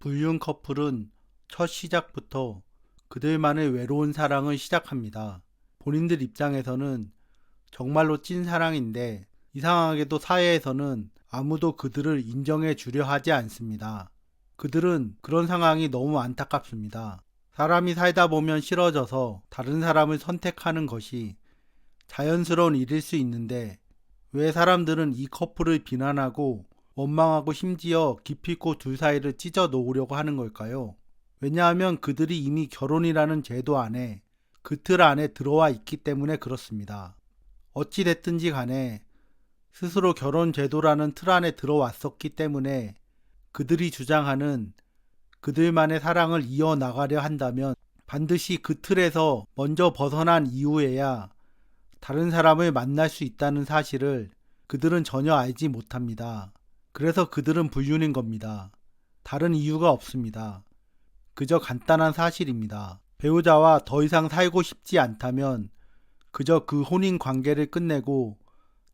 불륜 커플은 첫 시작부터 그들만의 외로운 사랑을 시작합니다. 본인들 입장에서는 정말로 찐 사랑인데 이상하게도 사회에서는 아무도 그들을 인정해 주려 하지 않습니다. 그들은 그런 상황이 너무 안타깝습니다. 사람이 살다 보면 싫어져서 다른 사람을 선택하는 것이 자연스러운 일일 수 있는데 왜 사람들은 이 커플을 비난하고 원망하고 심지어 기필코 둘 사이를 찢어 놓으려고 하는 걸까요? 왜냐하면 그들이 이미 결혼이라는 제도 안에 그 틀 안에 들어와 있기 때문에 그렇습니다. 어찌 됐든지 간에 스스로 결혼 제도라는 틀 안에 들어왔었기 때문에 그들이 주장하는 그들만의 사랑을 이어나가려 한다면 반드시 그 틀에서 먼저 벗어난 이후에야 다른 사람을 만날 수 있다는 사실을 그들은 전혀 알지 못합니다. 그래서 그들은 불륜인 겁니다. 다른 이유가 없습니다. 그저 간단한 사실입니다. 배우자와 더 이상 살고 싶지 않다면 그저 그 혼인 관계를 끝내고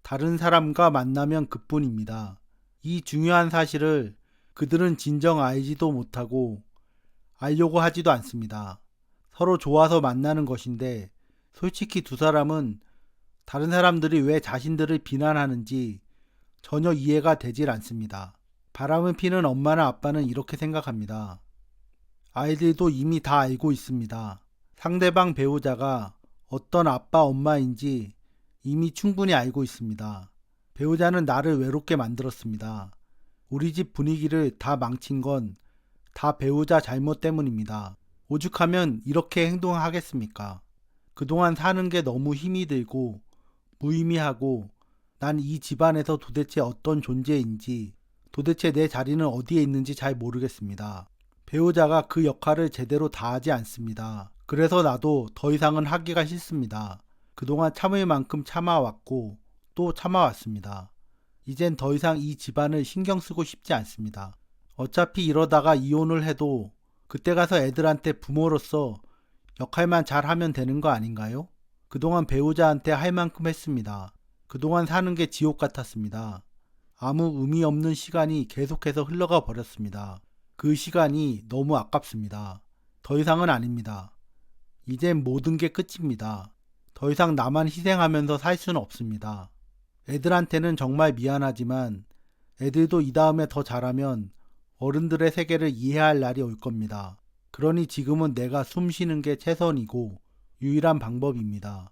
다른 사람과 만나면 그뿐입니다. 이 중요한 사실을 그들은 진정 알지도 못하고 알려고 하지도 않습니다. 서로 좋아서 만나는 것인데 솔직히 두 사람은 다른 사람들이 왜 자신들을 비난하는지 전혀 이해가 되질 않습니다. 바람을 피는 엄마나 아빠는 이렇게 생각합니다. 아이들도 이미 다 알고 있습니다. 상대방 배우자가 어떤 아빠 엄마인지 이미 충분히 알고 있습니다. 배우자는 나를 외롭게 만들었습니다. 우리 집 분위기를 다 망친 건 다 배우자 잘못 때문입니다. 오죽하면 이렇게 행동하겠습니까? 그동안 사는 게 너무 힘이 들고 무의미하고 난 이 집안에서 도대체 어떤 존재인지 도대체 내 자리는 어디에 있는지 잘 모르겠습니다. 배우자가 그 역할을 제대로 다하지 않습니다. 그래서 나도 더 이상은 하기가 싫습니다. 그동안 참을 만큼 참아왔고 또 참아왔습니다. 이젠 더 이상 이 집안을 신경 쓰고 싶지 않습니다. 어차피 이러다가 이혼을 해도 그때 가서 애들한테 부모로서 역할만 잘 하면 되는 거 아닌가요? 그동안 배우자한테 할 만큼 했습니다. 그동안 사는 게 지옥 같았습니다. 아무 의미 없는 시간이 계속해서 흘러가 버렸습니다. 그 시간이 너무 아깝습니다. 더 이상은 아닙니다. 이젠 모든 게 끝입니다. 더 이상 나만 희생하면서 살 수는 없습니다. 애들한테는 정말 미안하지만 애들도 이 다음에 더 잘하면 어른들의 세계를 이해할 날이 올 겁니다. 그러니 지금은 내가 숨 쉬는 게 최선이고 유일한 방법입니다.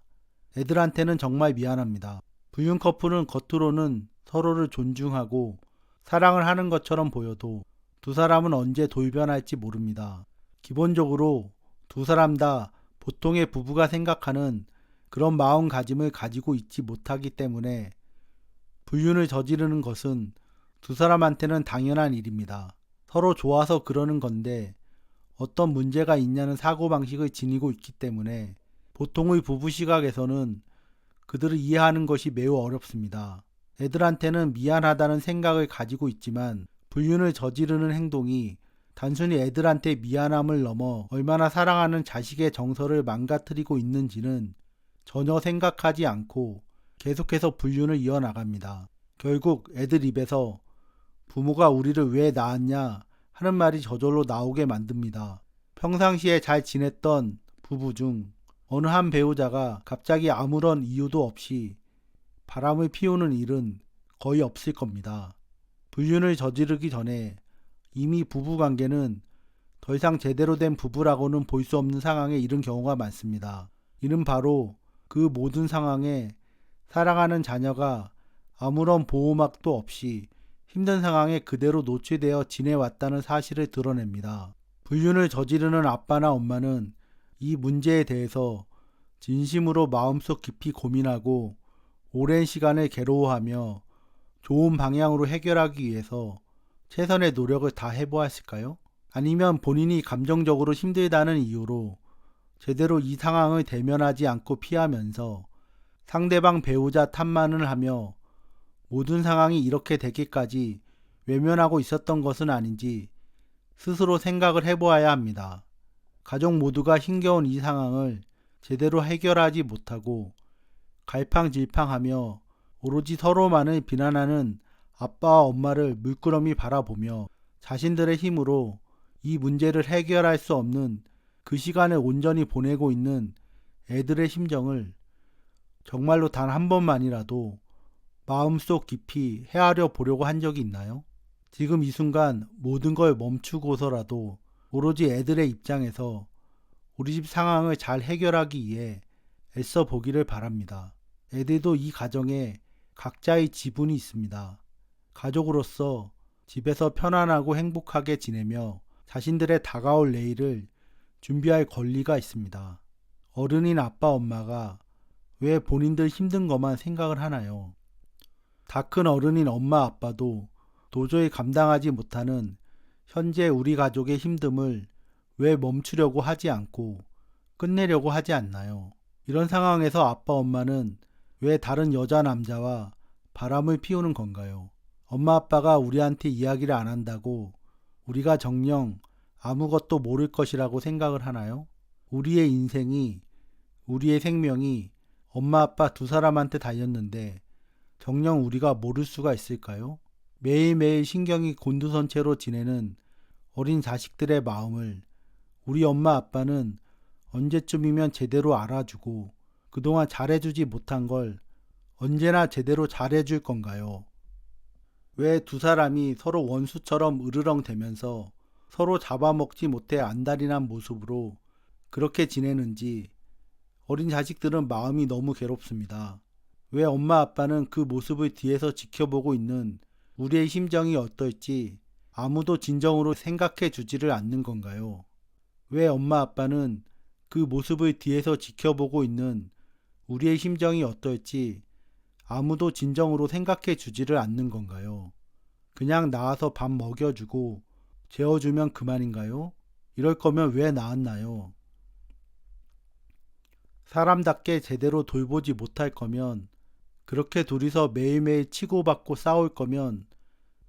애들한테는 정말 미안합니다. 불륜 커플은 겉으로는 서로를 존중하고 사랑을 하는 것처럼 보여도 두 사람은 언제 돌변할지 모릅니다. 기본적으로 두 사람 다 보통의 부부가 생각하는 그런 마음가짐을 가지고 있지 못하기 때문에 불륜을 저지르는 것은 두 사람한테는 당연한 일입니다. 서로 좋아서 그러는 건데 어떤 문제가 있냐는 사고방식을 지니고 있기 때문에 보통의 부부 시각에서는 그들을 이해하는 것이 매우 어렵습니다. 애들한테는 미안하다는 생각을 가지고 있지만 불륜을 저지르는 행동이 단순히 애들한테 미안함을 넘어 얼마나 사랑하는 자식의 정서를 망가뜨리고 있는지는 전혀 생각하지 않고 계속해서 불륜을 이어나갑니다. 결국 애들 입에서 부모가 우리를 왜 낳았냐 하는 말이 저절로 나오게 만듭니다. 평상시에 잘 지냈던 부부 중 어느 한 배우자가 갑자기 아무런 이유도 없이 바람을 피우는 일은 거의 없을 겁니다. 불륜을 저지르기 전에 이미 부부 관계는 더 이상 제대로 된 부부라고는 볼 수 없는 상황에 이른 경우가 많습니다. 이는 바로 그 모든 상황에 사랑하는 자녀가 아무런 보호막도 없이 힘든 상황에 그대로 노출되어 지내왔다는 사실을 드러냅니다. 불륜을 저지르는 아빠나 엄마는 이 문제에 대해서 진심으로 마음속 깊이 고민하고 오랜 시간을 괴로워하며 좋은 방향으로 해결하기 위해서 최선의 노력을 다 해보았을까요? 아니면 본인이 감정적으로 힘들다는 이유로 제대로 이 상황을 대면하지 않고 피하면서 상대방 배우자 탓만을 하며 모든 상황이 이렇게 되기까지 외면하고 있었던 것은 아닌지 스스로 생각을 해보아야 합니다. 가족 모두가 힘겨운 이 상황을 제대로 해결하지 못하고 갈팡질팡하며 오로지 서로만을 비난하는 아빠와 엄마를 물끄러미 바라보며 자신들의 힘으로 이 문제를 해결할 수 없는 그 시간을 온전히 보내고 있는 애들의 심정을 정말로 단 한 번만이라도 마음속 깊이 헤아려 보려고 한 적이 있나요? 지금 이 순간 모든 걸 멈추고서라도 오로지 애들의 입장에서 우리 집 상황을 잘 해결하기 위해 애써 보기를 바랍니다. 애들도 이 가정에 각자의 지분이 있습니다. 가족으로서 집에서 편안하고 행복하게 지내며 자신들의 다가올 내일을 준비할 권리가 있습니다. 어른인 아빠 엄마가 왜 본인들 힘든 것만 생각을 하나요? 다 큰 어른인 엄마 아빠도 도저히 감당하지 못하는 현재 우리 가족의 힘듦을 왜 멈추려고 하지 않고 끝내려고 하지 않나요? 이런 상황에서 아빠 엄마는 왜 다른 여자 남자와 바람을 피우는 건가요? 엄마 아빠가 우리한테 이야기를 안 한다고 우리가 정녕 아무것도 모를 것이라고 생각을 하나요? 우리의 인생이, 우리의 생명이 엄마 아빠 두 사람한테 달렸는데 정녕 우리가 모를 수가 있을까요? 매일매일 신경이 곤두선 채로 지내는 어린 자식들의 마음을 우리 엄마 아빠는 언제쯤이면 제대로 알아주고 그동안 잘해주지 못한 걸 언제나 제대로 잘해줄 건가요? 왜 두 사람이 서로 원수처럼 으르렁대면서 서로 잡아먹지 못해 안달이 난 모습으로 그렇게 지내는지 어린 자식들은 마음이 너무 괴롭습니다. 왜 엄마 아빠는 그 모습을 뒤에서 지켜보고 있는 우리의 심정이 어떨지 아무도 진정으로 생각해 주지를 않는 건가요? 왜 엄마 아빠는 그 모습을 뒤에서 지켜보고 있는 우리의 심정이 어떨지 아무도 진정으로 생각해 주지를 않는 건가요? 그냥 나와서 밥 먹여주고 재워주면 그만인가요? 이럴 거면 왜 낳았나요? 사람답게 제대로 돌보지 못할 거면, 그렇게 둘이서 매일매일 치고받고 싸울 거면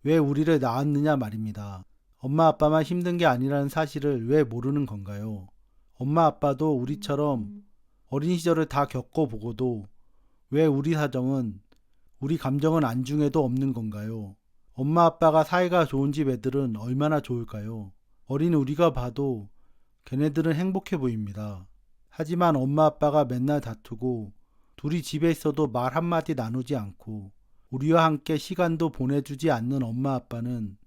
왜 우리를 낳았느냐 말입니다. 엄마 아빠만 힘든 게 아니라는 사실을 왜 모르는 건가요? 엄마 아빠도 우리처럼 어린 시절을 다 겪어보고도 왜 우리 사정은, 우리 감정은 안중에도 없는 건가요? 엄마 아빠가 사이가 좋은 집 애들은 얼마나 좋을까요? 어린 우리가 봐도 걔네들은 행복해 보입니다. 하지만 엄마 아빠가 맨날 다투고 둘이 집에 있어도 말 한마디 나누지 않고 우리와 함께 시간도 보내주지 않는 엄마 아빠는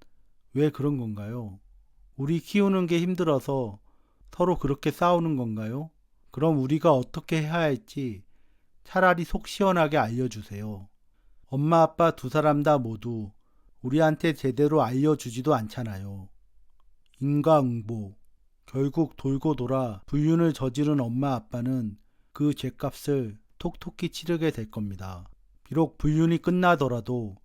왜 그런 건가요? 우리 키우는 게 힘들어서 서로 그렇게 싸우는 건가요? 그럼 우리가 어떻게 해야 할지 차라리 속 시원하게 알려주세요. 엄마 아빠 두 사람 다 모두 우리한테 제대로 알려주지도 않잖아요. 인과응보. 결국 돌고 돌아 불륜을 저지른 엄마 아빠는 그 죗값을 톡톡히 치르게 될 겁니다. 비록 불륜이 끝나더라도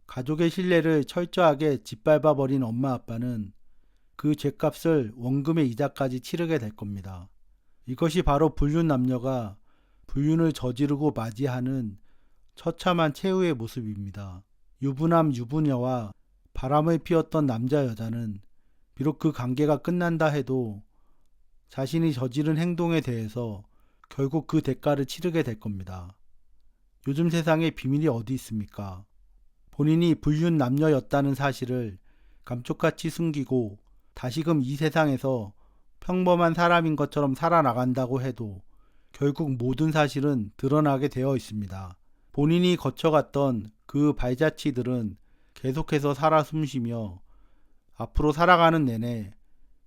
가족의 신뢰를 철저하게 짓밟아버린 엄마 아빠는 그 죗값을 원금의 이자까지 치르게 될 겁니다. 이것이 바로 불륜 남녀가 불륜을 저지르고 맞이하는 처참한 최후의 모습입니다. 유부남 유부녀와 바람을 피웠던 남자 여자는 비록 그 관계가 끝난다 해도 자신이 저지른 행동에 대해서 결국 그 대가를 치르게 될 겁니다. 요즘 세상에 비밀이 어디 있습니까? 본인이 불륜 남녀였다는 사실을 감쪽같이 숨기고 다시금 이 세상에서 평범한 사람인 것처럼 살아나간다고 해도 결국 모든 사실은 드러나게 되어 있습니다. 본인이 거쳐갔던 그 발자취들은 계속해서 살아 숨쉬며 앞으로 살아가는 내내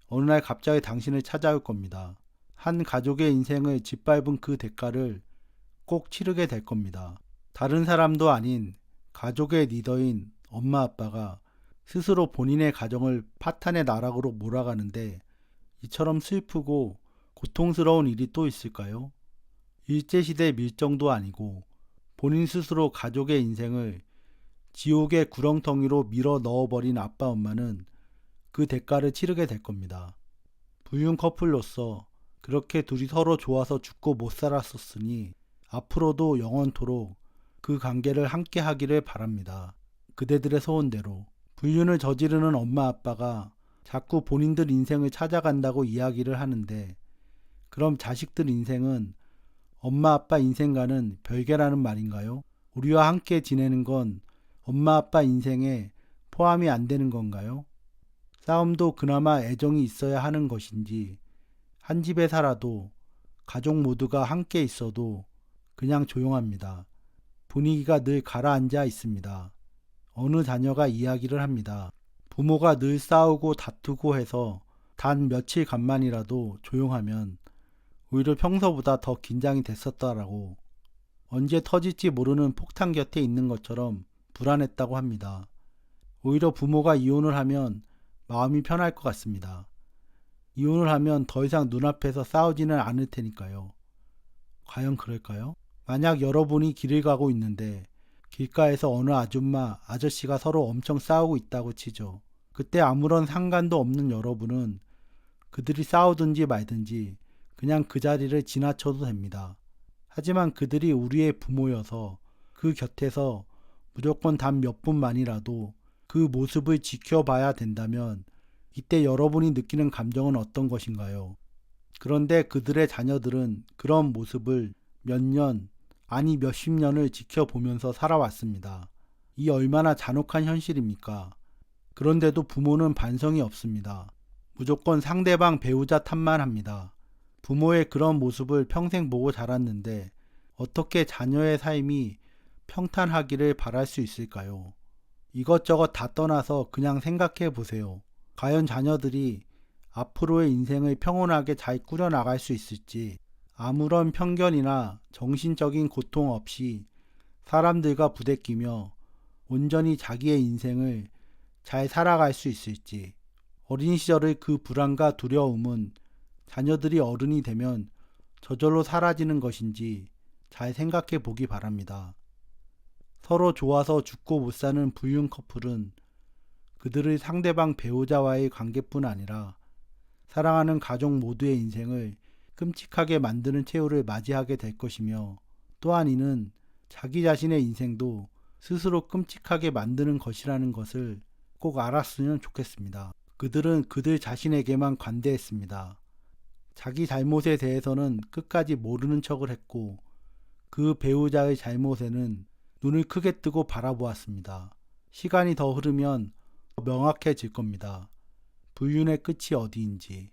어느 날 갑자기 당신을 찾아올 겁니다. 한 가족의 인생을 짓밟은 그 대가를 꼭 치르게 될 겁니다. 다른 사람도 아닌 가족의 리더인 엄마 아빠가 스스로 본인의 가정을 파탄의 나락으로 몰아가는데 이처럼 슬프고 고통스러운 일이 또 있을까요? 일제시대 밀정도 아니고 본인 스스로 가족의 인생을 지옥의 구렁텅이로 밀어 넣어버린 아빠 엄마는 그 대가를 치르게 될 겁니다. 불륜 커플로서 그렇게 둘이 서로 좋아서 죽고 못 살았었으니 앞으로도 영원토록 그 관계를 함께 하기를 바랍니다. 그대들의 소원대로. 불륜을 저지르는 엄마 아빠가 자꾸 본인들 인생을 찾아간다고 이야기를 하는데 그럼 자식들 인생은 엄마 아빠 인생과는 별개라는 말인가요? 우리와 함께 지내는 건 엄마 아빠 인생에 포함이 안 되는 건가요? 싸움도 그나마 애정이 있어야 하는 것인지 한 집에 살아도 가족 모두가 함께 있어도 그냥 조용합니다. 분위기가 늘 가라앉아 있습니다. 어느 자녀가 이야기를 합니다. 부모가 늘 싸우고 다투고 해서 단 며칠 간만이라도 조용하면 오히려 평소보다 더 긴장이 됐었다라고, 언제 터질지 모르는 폭탄 곁에 있는 것처럼 불안했다고 합니다. 오히려 부모가 이혼을 하면 마음이 편할 것 같습니다. 이혼을 하면 더 이상 눈앞에서 싸우지는 않을 테니까요. 과연 그럴까요? 만약 여러분이 길을 가고 있는데 길가에서 어느 아줌마, 아저씨가 서로 엄청 싸우고 있다고 치죠. 그때 아무런 상관도 없는 여러분은 그들이 싸우든지 말든지 그냥 그 자리를 지나쳐도 됩니다. 하지만 그들이 우리의 부모여서 그 곁에서 무조건 단 몇 분만이라도 그 모습을 지켜봐야 된다면 이때 여러분이 느끼는 감정은 어떤 것인가요? 그런데 그들의 자녀들은 그런 모습을 몇 년, 아니 몇십 년을 지켜보면서 살아왔습니다. 이 얼마나 잔혹한 현실입니까? 그런데도 부모는 반성이 없습니다. 무조건 상대방 배우자 탓만 합니다. 부모의 그런 모습을 평생 보고 자랐는데 어떻게 자녀의 삶이 평탄하기를 바랄 수 있을까요? 이것저것 다 떠나서 그냥 생각해 보세요. 과연 자녀들이 앞으로의 인생을 평온하게 잘 꾸려나갈 수 있을지, 아무런 편견이나 정신적인 고통 없이 사람들과 부대끼며 온전히 자기의 인생을 잘 살아갈 수 있을지, 어린 시절의 그 불안과 두려움은 자녀들이 어른이 되면 저절로 사라지는 것인지 잘 생각해 보기 바랍니다. 서로 좋아서 죽고 못 사는 불륜 커플은 그들의 상대방 배우자와의 관계뿐 아니라 사랑하는 가족 모두의 인생을 끔찍하게 만드는 최후를 맞이하게 될 것이며, 또한 이는 자기 자신의 인생도 스스로 끔찍하게 만드는 것이라는 것을 꼭 알았으면 좋겠습니다. 그들은 그들 자신에게만 관대했습니다. 자기 잘못에 대해서는 끝까지 모르는 척을 했고 그 배우자의 잘못에는 눈을 크게 뜨고 바라보았습니다. 시간이 더 흐르면 더 명확해질 겁니다. 불륜의 끝이 어디인지.